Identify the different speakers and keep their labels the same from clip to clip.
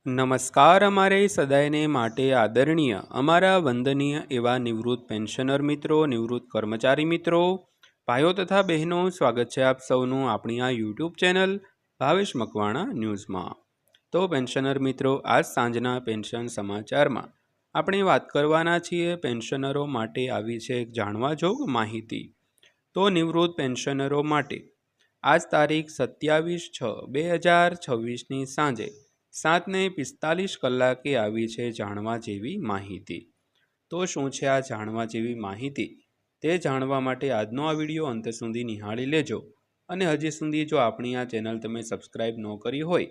Speaker 1: નમસ્કાર. અમારે સદાયને માટે આદરણીય અમારા વંદનીય એવા નિવૃત્ત પેન્શનર મિત્રો, નિવૃત્ત કર્મચારી મિત્રો, ભાઈઓ તથા બહેનો, સ્વાગત છે આપ સૌનું આપણી આ યુટ્યુબ ચેનલ ભાવેશ મકવાણા ન્યૂઝમાં. તો પેન્શનર મિત્રો, આજ સાંજના પેન્શન સમાચારમાં આપણે વાત કરવાના છીએ પેન્શનરો માટે આવી છે એક જાણવા જોગ માહિતી. તો નિવૃત્ત પેન્શનરો માટે આજ તારીખ 27/6/2026ની સાંજે 7:45 આવી છે જાણવા જેવી માહિતી. તો શું છે આ જાણવા જેવી માહિતી તે જાણવા માટે આજનો આ વિડીયો અંત સુધી નિહાળી લેજો. અને હજી સુધી જો આપણી આ ચેનલ તમે સબસ્ક્રાઈબ ન કરી હોય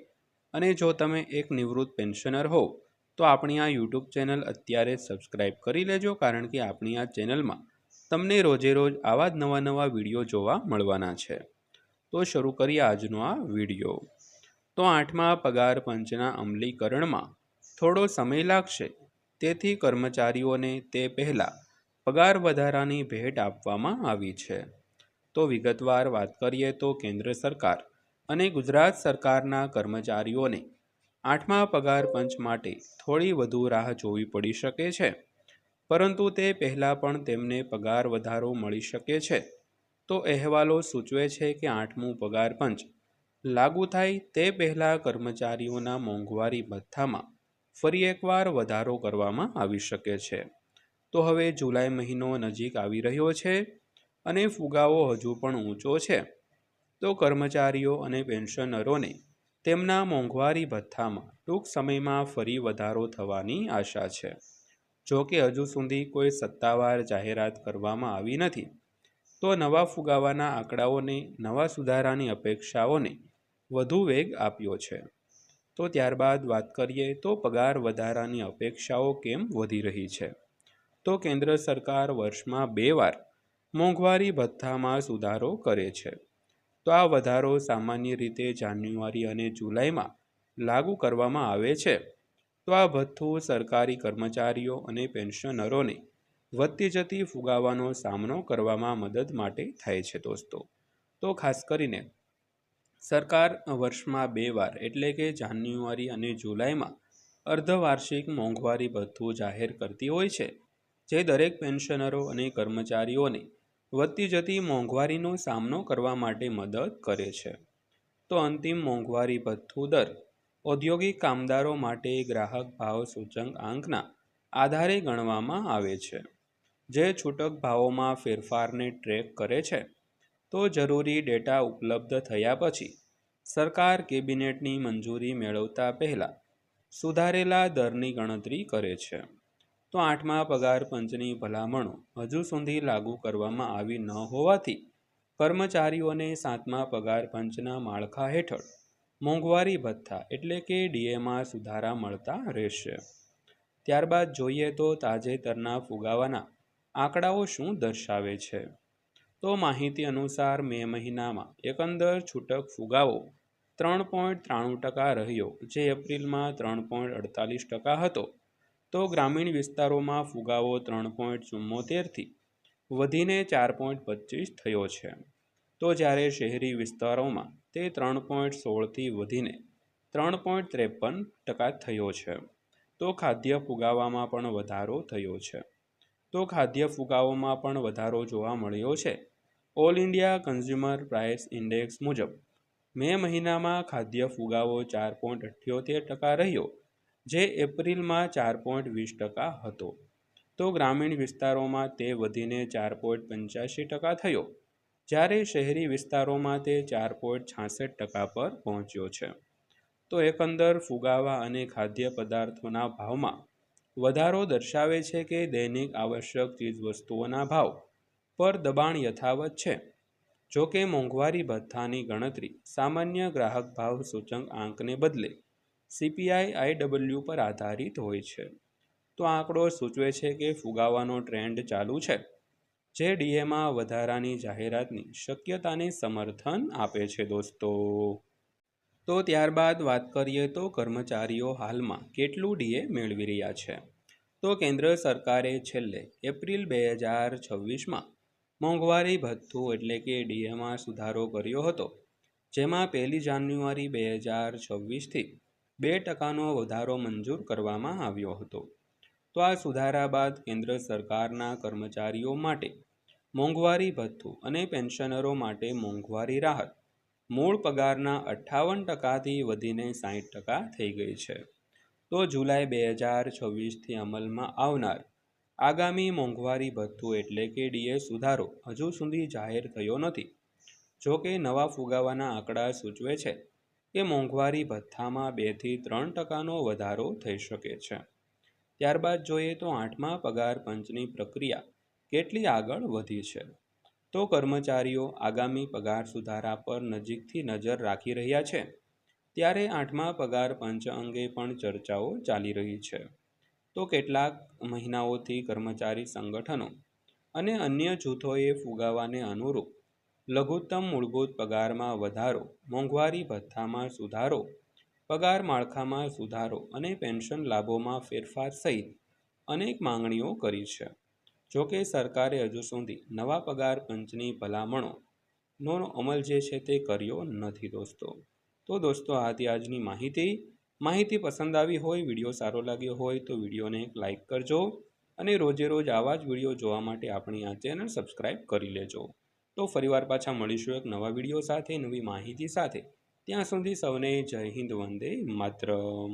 Speaker 1: અને જો તમે એક નિવૃત્ત પેન્શનર હો તો આપણી આ યુટ્યુબ ચેનલ અત્યારે જ સબસ્ક્રાઈબ કરી લેજો, કારણ કે આપણી આ ચેનલમાં તમને રોજે રોજ આવા જ નવા વિડીયો જોવા મળવાના છે. તો શરૂ કરીએ આજનો આ વિડીયો. તો 8મા પગાર પંચના અમલીકરણમાં થોડો સમય લાગશે, તેથી કર્મચારીઓને તે પહેલાં પગાર વધારાની ભેટ આપવામાં આવી છે. તો વિગતવાર વાત કરીએ તો કેન્દ્ર સરકાર અને ગુજરાત સરકારના કર્મચારીઓને 8મા પગાર પંચ માટે થોડી વધુ રાહ જોવી પડી શકે છે, પરંતુ તે પહેલાં પણ તેમને પગાર વધારો મળી શકે છે. તો અહેવાલો સૂચવે છે કે 8મું પગાર પંચ લાગુ થાય તે પહેલાં કર્મચારીઓના મોંઘવારી ભથ્થામાં ફરી એકવાર વધારો કરવામાં આવી શકે છે. તો હવે જુલાઈ મહિનો નજીક આવી રહ્યો છે અને ફુગાવો હજુ પણ ઊંચો છે. તો કર્મચારીઓ અને પેન્શનરોને તેમના મોંઘવારી ભથ્થામાં ટૂંક સમયમાં ફરી વધારો થવાની આશા છે. જો કે હજુ સુધી કોઈ સત્તાવાર જાહેરાત કરવામાં આવી નથી. તો નવા ફુગાવાના આંકડાઓને નવા સુધારાની અપેક્ષાઓને વધુ વેગ આપ્યો છે. તો ત્યારબાદ વાત કરીએ તો પગાર વધારાની અપેક્ષાઓ કેમ વધી રહી છે. તો કેન્દ્ર સરકાર વર્ષમાં 2 વાર મોંઘવારી ભથ્થામાં સુધારો કરે છે. તો આ વધારો સામાન્ય રીતે જાન્યુઆરી અને જુલાઈમાં લાગુ કરવામાં આવે છે. તો આ ભથ્થું સરકારી કર્મચારીઓ અને પેન્શનરોને વધતી જતી ફુગાવાનો સામનો કરવામાં મદદ માટે થાય છે દોસ્તો. તો ખાસ કરીને સરકાર વર્ષમાં 2 વાર એટલે કે જાન્યુઆરી અને જુલાઈમાં અર્ધવાર્ષિક મોંઘવારી ભથ્થું જાહેર કરતી હોય છે, જે દરેક પેન્શનરો અને કર્મચારીઓને વધતી જતી મોંઘવારીનો સામનો કરવા માટે મદદ કરે છે. તો અંતિમ મોંઘવારી ભથ્થું દર ઔદ્યોગિક કામદારો માટે ગ્રાહક ભાવ સૂચકાંક આંકના આધારે ગણવામાં આવે છે, જે છૂટક ભાવોમાં ફેરફારને ટ્રેક કરે છે. તો જરૂરી ડેટા ઉપલબ્ધ થયા પછી સરકાર કેબિનેટની મંજૂરી મેળવતા પહેલાં સુધારેલા દરની ગણતરી કરે છે. તો 8મા પગાર પંચની ભલામણો હજુ સુધી લાગુ કરવામાં આવી ન હોવાથી કર્મચારીઓને 7મા પગાર પંચના માળખા હેઠળ મોંઘવારી ભથ્થા એટલે કે ડીએમાં સુધારા મળતા રહેશે. ત્યારબાદ જોઈએ તો તાજેતરના ફુગાવાના આંકડાઓ શું દર્શાવે છે. તો માહિતી અનુસાર મે મહિનામાં એકંદર છૂટક ફુગાવો 3.93% રહ્યો, જે એપ્રિલમાં 3.48% હતો. તો ગ્રામીણ વિસ્તારોમાં ફુગાવો 3.74થી વધીને 4.25 થયો છે. તો જ્યારે શહેરી વિસ્તારોમાં તે 3.16થી વધીને 3.53% થયો છે. તો ખાદ્ય ફુગાવામાં પણ વધારો થયો છે. તો ખાદ્ય ફુગાવામાં પણ વધારો જોવા મળ્યો છે. All India consumer price index મુજબ મે મહિનામાં ખાદ્ય ફુગાવો 4.78% રહ્યો, જે એપ્રિલમાં 4.20% હતો. તો ગ્રામીણ વિસ્તારોમાં તે વધીને 4.85% થયો, જ્યારે શહેરી વિસ્તારોમાં તે 4.66% પર પહોંચ્યો છે. તો એકંદર ફુગાવા અને ખાદ્ય પદાર્થોના ભાવમાં વધારો દર્શાવે છે કે દૈનિક આવશ્યક ચીજવસ્તુઓના ભાવ પર દબાણ યથાવત છે. જો કે મોંઘવારી ભથ્થાની ગણતરી સામાન્ય ગ્રાહક ભાવ સૂચકાંક આંકને બદલે CPI-IW પર આધારિત હોય છે. તો આંકડો સૂચવે છે કે ફુગાવાનો ટ્રેન્ડ ચાલુ છે, જે ડીએમાં વધારાની જાહેરાતની શક્યતાને સમર્થન આપે છે દોસ્તો. તો ત્યારબાદ વાત કરીએ તો કર્મચારીઓ હાલમાં કેટલું ડીએ મેળવી રહ્યા છે. તો કેન્દ્ર સરકારે છેલ્લે એપ્રિલ 2026માં મોંઘવારી ભથ્થું એટલે કે ડીએમાં સુધારો કર્યો હતો, જેમાં 1 જાન્યુઆરી 2026થી 2% વધારો મંજૂર કરવામાં આવ્યો હતો. તો આ સુધારા બાદ કેન્દ્ર સરકારના કર્મચારીઓ માટે મોંઘવારી ભથ્થું અને પેન્શનરો માટે મોંઘવારી રાહત મૂળ પગારના 58%થી વધીને 60% થઈ ગઈ છે. તો જુલાઈ 2026થી અમલમાં આવનાર આગામી મોંઘવારી ભથ્થું એટલે કે ડીએ સુધારો હજુ સુધી જાહેર થયો નથી. જો કે નવા ફુગાવાના આંકડા સૂચવે છે કે મોંઘવારી ભથ્થામાં 2થી 3%નો વધારો થઈ શકે છે. ત્યારબાદ જોઈએ તો 8મા પગાર પંચની પ્રક્રિયા કેટલી આગળ વધી છે. તો કર્મચારીઓ આગામી પગાર સુધારા પર નજીકથી નજર રાખી રહ્યા છે. ત્યારે 8મા પગાર પંચ અંગે પણ ચર્ચાઓ ચાલી રહી છે. તો કેટલાક મહિનાઓથી કર્મચારી સંગઠનો અને અન્ય જૂથોએ ફુગાવાને અનુરૂપ લઘુત્તમ મૂળભૂત પગારમાં વધારો, મોંઘવારી ભથ્થામાં સુધારો, પગાર માળખામાં સુધારો અને પેન્શન લાભોમાં ફેરફાર સહિત અનેક માંગણીઓ કરી છે. જોકે સરકારે હજુ સુધી નવા પગાર પંચની ભલામણોનો અમલ જે છે તે કર્યો નથી દોસ્તો. તો દોસ્તો આ હતી આજની માહિતી પસંદ આવી હોય, વિડીયો સારો લાગ્યો હોય તો વિડીયોને એક લાઇક કરજો અને રોજે રોજ આવા જ વિડીયો જોવા માટે આપણી આ ચેનલ સબસ્ક્રાઈબ કરી લેજો. તો ફરીવાર પાછા મળીશું એક નવા વિડીયો સાથે, નવી માહિતી સાથે. ત્યાં સુધી સૌને જય હિન્દ, વંદે માતરમ.